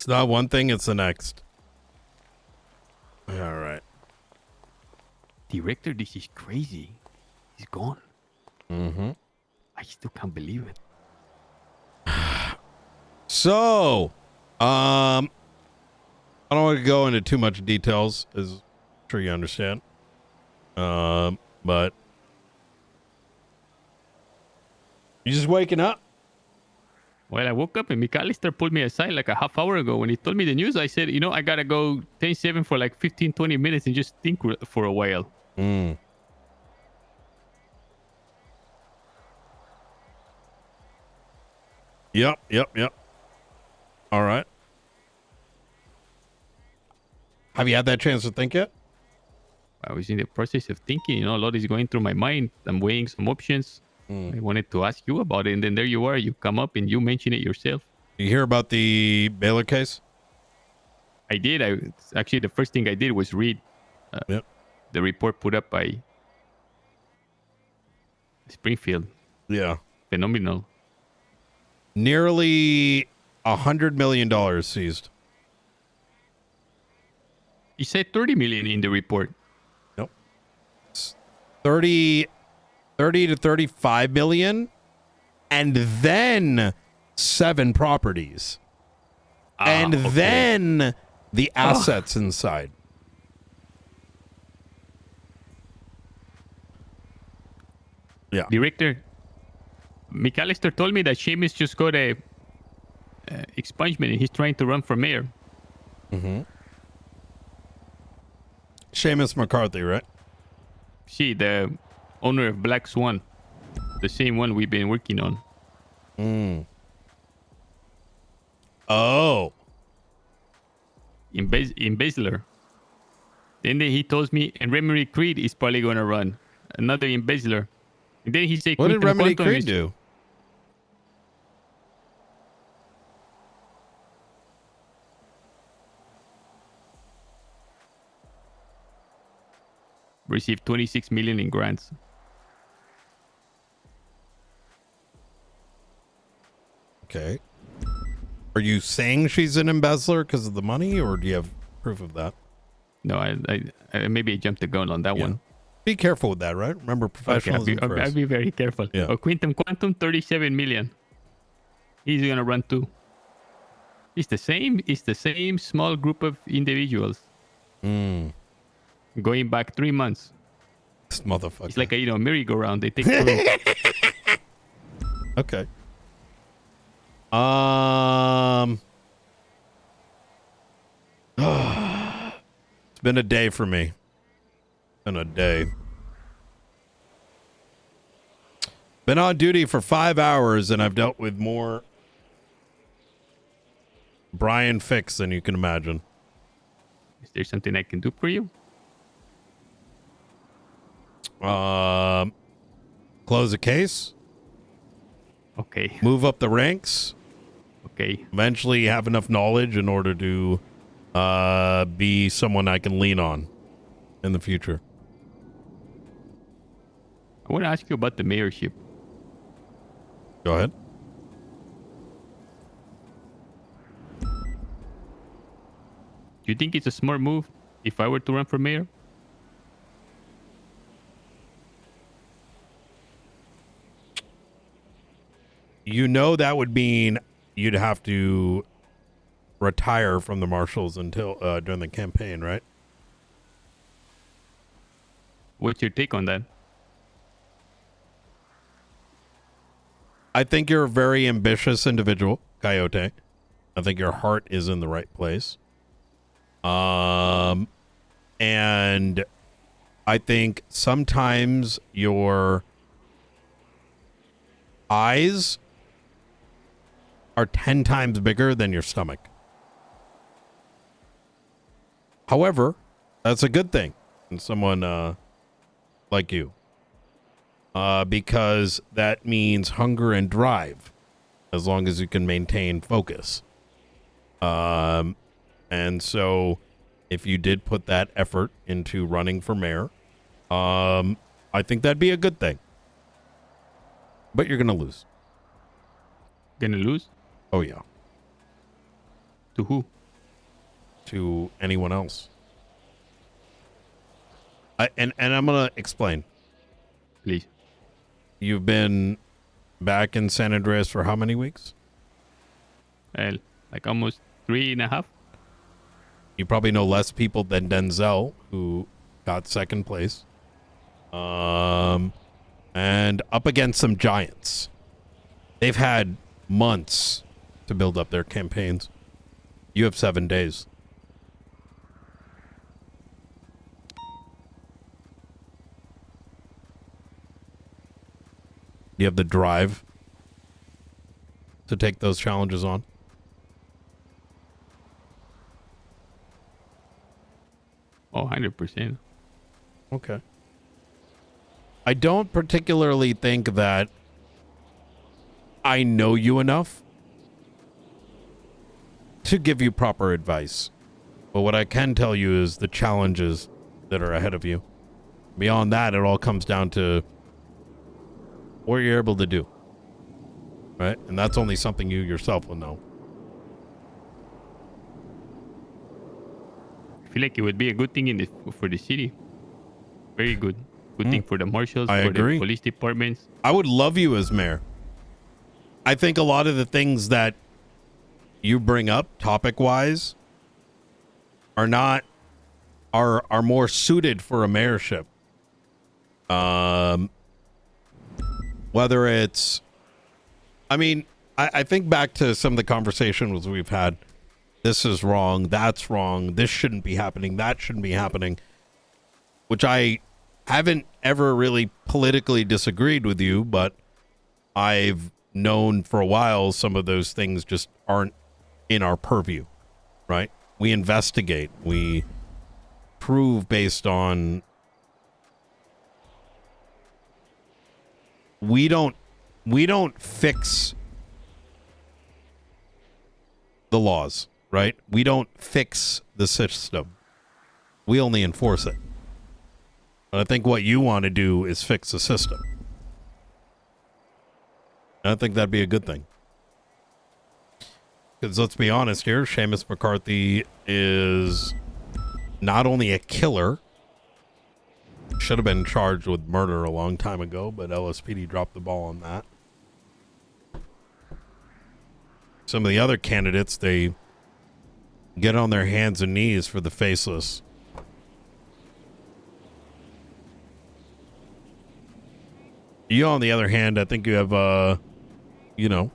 It's not one thing, it's the next. All right. Director, this is crazy. He's gone. Mm-hmm. I still can't believe it. So, I don't want to go into too much details, as I'm sure you understand. But you just waking up? Well, I woke up and McAllister pulled me aside like a half hour ago. When he told me the news, I said, I got to go 10-7 for like 15, 20 minutes and just think for a while. Mm. Yep. All right. Have you had that chance to think yet? I was in the process of thinking, a lot is going through my mind. I'm weighing some options. I wanted to ask you about it. And then there you are. You come up and you mention it yourself. You hear about the Baylor case? I did. Actually, the first thing I did was read the report put up by Springfield. Yeah. Phenomenal. Nearly $100 million seized. He said 30 million in the report. Nope. It's 30 to 35 million, and then 7 properties. And then the assets inside. Yeah. Director, McAllister told me that Seamus just got a expungement and he's trying to run for mayor. Mm-hmm. Seamus McCarthy, right? See, the owner of Black Swan. The same one we've been working on. Oh. Embezzler. Then he tells me, and Remedy Creed is probably going to run. Another embezzler. And then he said, what did Remedy Creed do? Received 26 million in grants. Okay. Are you saying she's an embezzler because of the money, or do you have proof of that? No, I maybe I jumped the gun on that one. Be careful with that, right? Remember, professionalism first. I'll be very careful. Yeah. Quantum, 37 million. He's gonna run too. It's the same small group of individuals. Going back 3 months. This motherfucker. It's like a merry-go-round. They take turns. Okay. It's been a day for me. Been a day. Been on duty for 5 hours, and I've dealt with more Brian Fix than you can imagine. Is there something I can do for you? Close a case. Okay. Move up the ranks. Okay. Eventually have enough knowledge in order to be someone I can lean on in the future. I want to ask you about the mayorship. Go ahead. Do you think it's a smart move if I were to run for mayor? That would mean you'd have to retire from the marshals until during the campaign, right? What's your take on that? I think you're a very ambitious individual, Cayote. I think your heart is in the right place. And I think sometimes your eyes are 10 times bigger than your stomach. However, that's a good thing in someone like you. Because that means hunger and drive, as long as you can maintain focus. And so if you did put that effort into running for mayor, I think that'd be a good thing. But you're going to lose. Gonna lose? Oh, yeah. To who? To anyone else. And I'm going to explain. Please. You've been back in San Andreas for how many weeks? Well, like almost 3.5. You probably know less people than Denzel, who got second place. And up against some giants. They've had months to build up their campaigns. You have 7 days. You have the drive to take those challenges on. Oh, 100%. Okay. I don't particularly think that I know you enough to give you proper advice. But what I can tell you is the challenges that are ahead of you. Beyond that, it all comes down to what you're able to do. Right? And that's only something you yourself will know. I feel like it would be a good thing for the city. Very good. Good thing for the marshals, I for agree. the police departments. I would love you as mayor. I think a lot of the things that you bring up topic-wise are more suited for a mayorship. Whether it's, I mean, I think back to some of the conversations we've had. This is wrong. That's wrong. This shouldn't be happening. That shouldn't be happening. Which I haven't ever really politically disagreed with you, but I've known for a while some of those things just aren't in our purview, right? We investigate. We prove based on... We don't fix the laws, right? We don't fix the system. We only enforce it. And I think what you want to do is fix the system. And I think that'd be a good thing. Because let's be honest here, Seamus McCarthy is not only a killer, should have been charged with murder a long time ago, but LSPD dropped the ball on that. Some of the other candidates, they get on their hands and knees for the faceless. You, on the other hand, I think you have, you're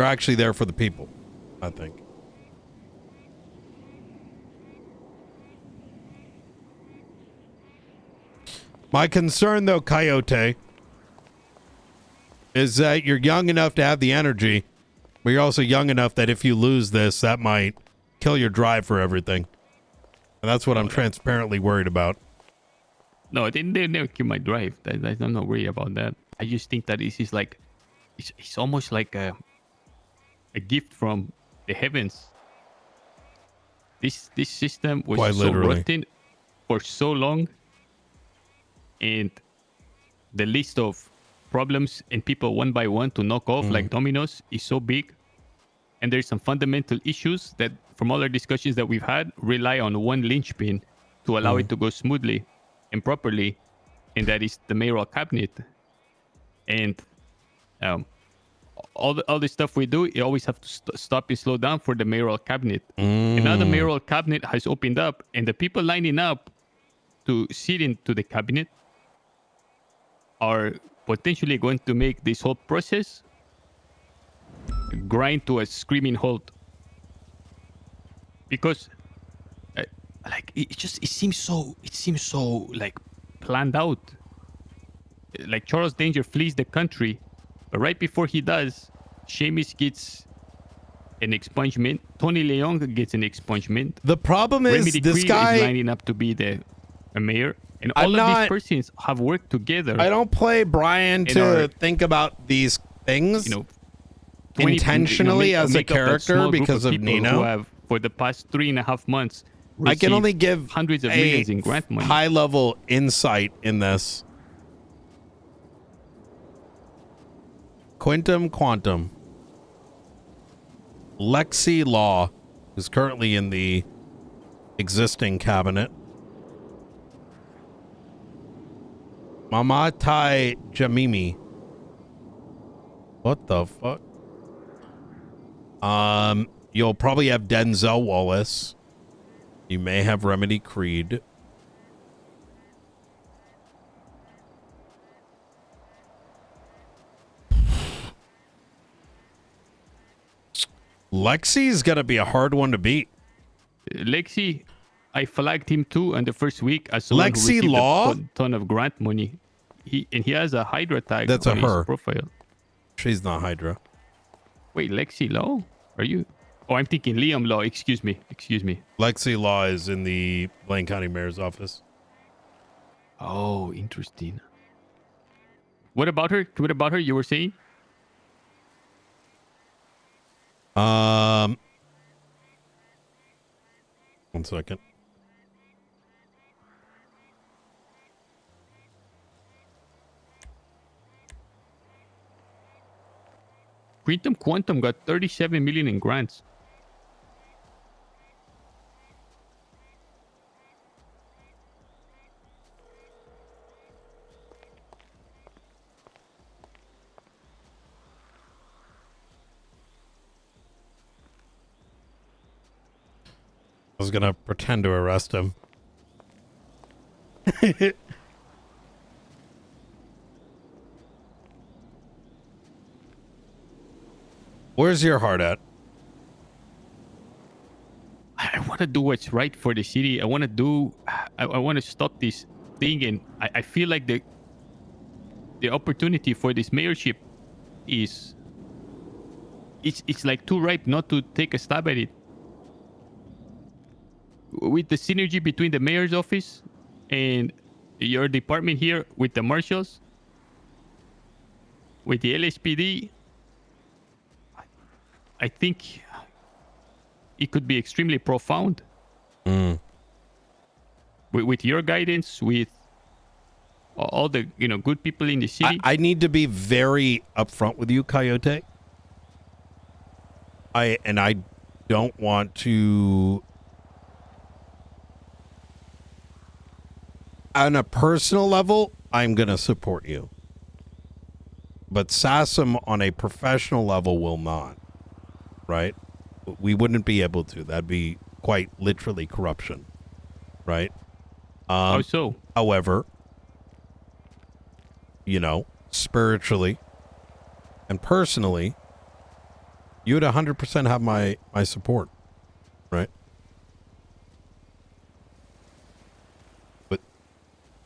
actually there for the people, I think. My concern, though, Coyote, is that you're young enough to have the energy, but you're also young enough that if you lose this, that might kill your drive for everything. And that's what I'm transparently worried about. No, they never kill my drive. I'm not worried about that. I just think that this is like, it's almost like a gift from the heavens. This system was Quite so literally rotten for so long, and the list of problems and people one by one to knock off like dominoes is so big, and there's some fundamental issues that, from all our discussions that we've had, rely on one linchpin to allow it to go smoothly and properly, and that is the mayoral cabinet. And all the stuff we do, you always have to stop and slow down for the mayoral cabinet. And now the mayoral cabinet has opened up, and the people lining up to sit into the cabinet are potentially going to make this whole process grind to a screaming halt. Because like it seems so like planned out. Like Charles Danger flees the country, but right before he does, Seamus gets an expungement. Tony Leung gets an expungement. The problem is Remy this Decree guy is lining up to be the mayor, and all of these persons have worked together. I don't play Brian to think about these things, intentionally as a character because of Nino. Who have, for the past 3.5 months, I can only give hundreds of millions in grant money. High-level insight in this. Quantum. Lexi Law is currently in the existing cabinet. Mamatai Jamimi. What the fuck? You'll probably have Denzel Wallace. You may have Remedy Creed. Lexi's gonna be a hard one to beat. Lexi, I flagged him too in the first week as someone who Lexi received Law? a ton of grant money. He has a Hydra tag That's on a his her. profile. She's not Hydra. Wait, Lexi Law? Are you? Oh, I'm thinking Liam Law. Excuse me. Lexi Law is in the Blaine County Mayor's office. Oh, interesting. What about her? You were saying? One second. Quantum got 37 million in grants. I was gonna pretend to arrest him. Where's your heart at? I want to do what's right for the city. I want to stop this thing, and I feel like the opportunity for this mayorship is it's like too ripe not to take a stab at it. With the synergy between the mayor's office and your department here with the marshals, with the LSPD, I think it could be extremely profound. With your guidance, with all the good people in the city. I need to be very upfront with you, Coyote. I don't want to. On a personal level, I'm gonna support you, but SASM on a professional level will not. Right? We wouldn't be able to. That'd be quite literally corruption. Right? How so? However, spiritually and personally, you would 100% have my support. Right? But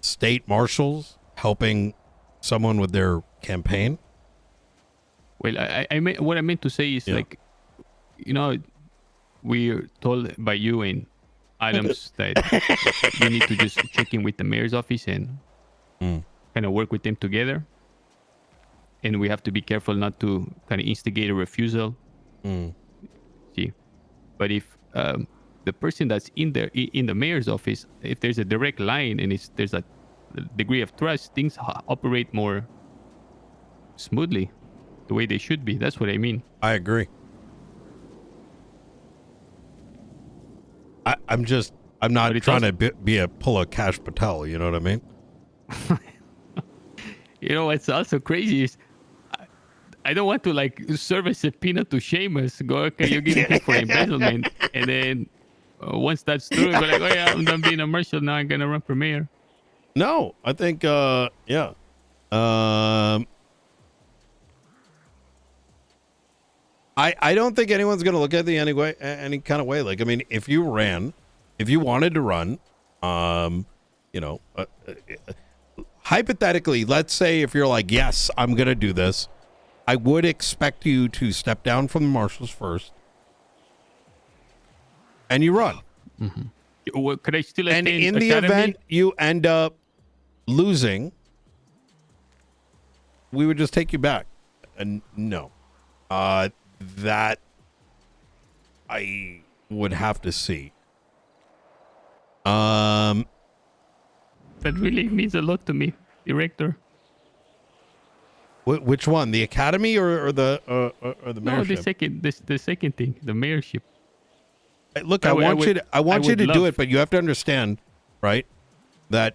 state marshals helping someone with their campaign? Well, I meant, what I meant to say is like, we're told by you and Adams that we need to just check in with the mayor's office and kind of work with them together. And we have to be careful not to kind of instigate a refusal. See, but if the person that's in the mayor's office, if there's a direct line and there's a degree of trust, things operate more smoothly, the way they should be. That's what I mean. I agree. I'm not trying to pull a Cash Patel. You know what I mean? What's also crazy is I don't want to like serve a subpoena to Seamus. Go, okay, you're getting hit for embezzlement, and then once that's through, go like, oh yeah, I'm done being a marshal. Now I'm gonna run for mayor. No, I think yeah. I don't think anyone's going to look at the any kind of way. Like, I mean, if you wanted to run, hypothetically, let's say if you're like, yes, I'm going to do this, I would expect you to step down from the marshals first, and you run. Well, could I still attend And in the academy? event you end up losing, we would just take you back. And no, that I would have to see. That really means a lot to me, director. Which one? The academy or the mayorship? No, the second thing, the mayorship. Look, I want you to do it, but you have to understand, right, that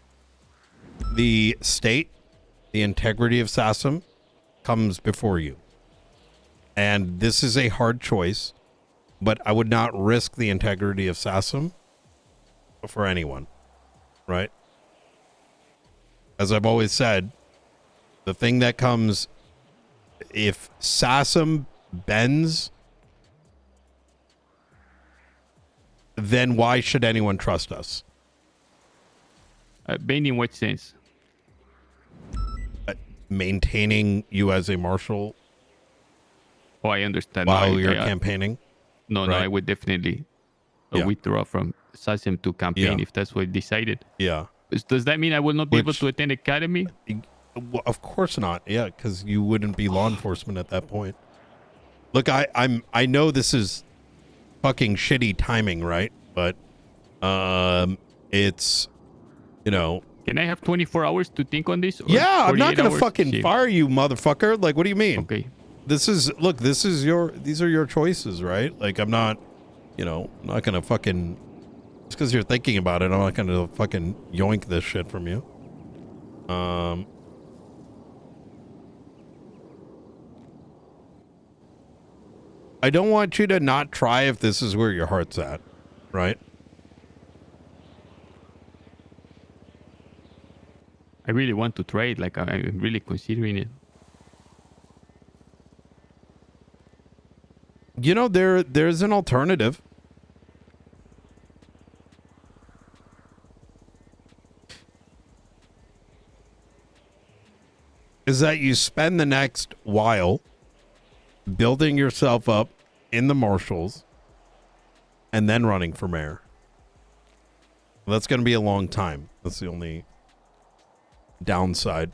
the state, the integrity of SASM comes before you. And this is a hard choice, but I would not risk the integrity of SASM for anyone, right? As I've always said, the thing that comes, if SASM bends, then why should anyone trust us? Bend in what sense? Maintaining you as a marshal. Oh, I understand. While you're campaigning? No, I would definitely withdraw from SASM to campaign if that's what decided. Yeah. Does that mean I will not be able to attend academy? Well, of course not. Yeah, because you wouldn't be law enforcement at that point. Look, I know this is fucking shitty timing, right? But it's, you know. Can I have 24 hours to think on this? Yeah, I'm not gonna fucking Shit. fire you, motherfucker. Like, what do you mean? Okay. These are your choices, right? Like, I'm not, you know, I'm not gonna fucking, just because you're thinking about it, I'm not gonna fucking yoink this shit from you. I don't want you to not try if this is where your heart's at, right? I really want to try it. Like, I'm really considering it. You know, there's an alternative. Is that you spend the next while building yourself up in the marshals and then running for mayor. That's going to be a long time. That's the only downside.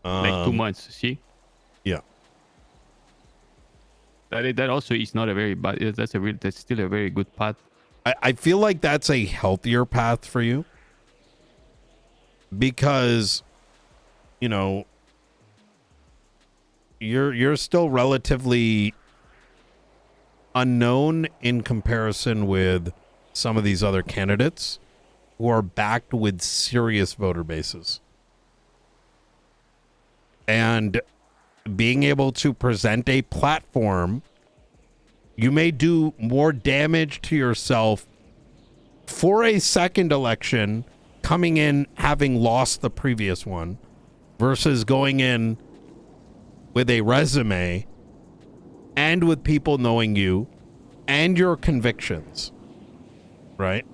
Like 2 months, see? Yeah. That also is not a very bad. That's still a very good path. I feel like that's a healthier path for you because, you know, you're still relatively unknown in comparison with some of these other candidates who are backed with serious voter bases. And being able to present a platform, you may do more damage to yourself for a second election coming in having lost the previous one versus going in with a resume and with people knowing you and your convictions, right?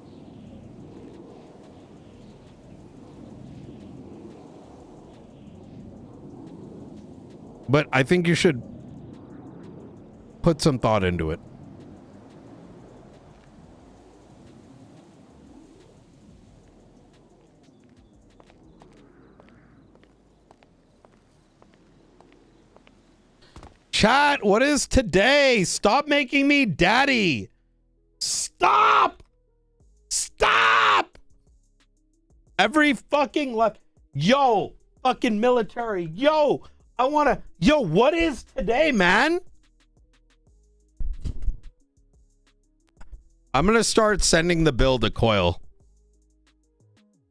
But I think you should put some thought into it. Chat, what is today? Stop making me daddy. Stop. Stop. Every fucking left. Yo, fucking military. Yo, what is today, man? I'm going to start sending the bill to Coil.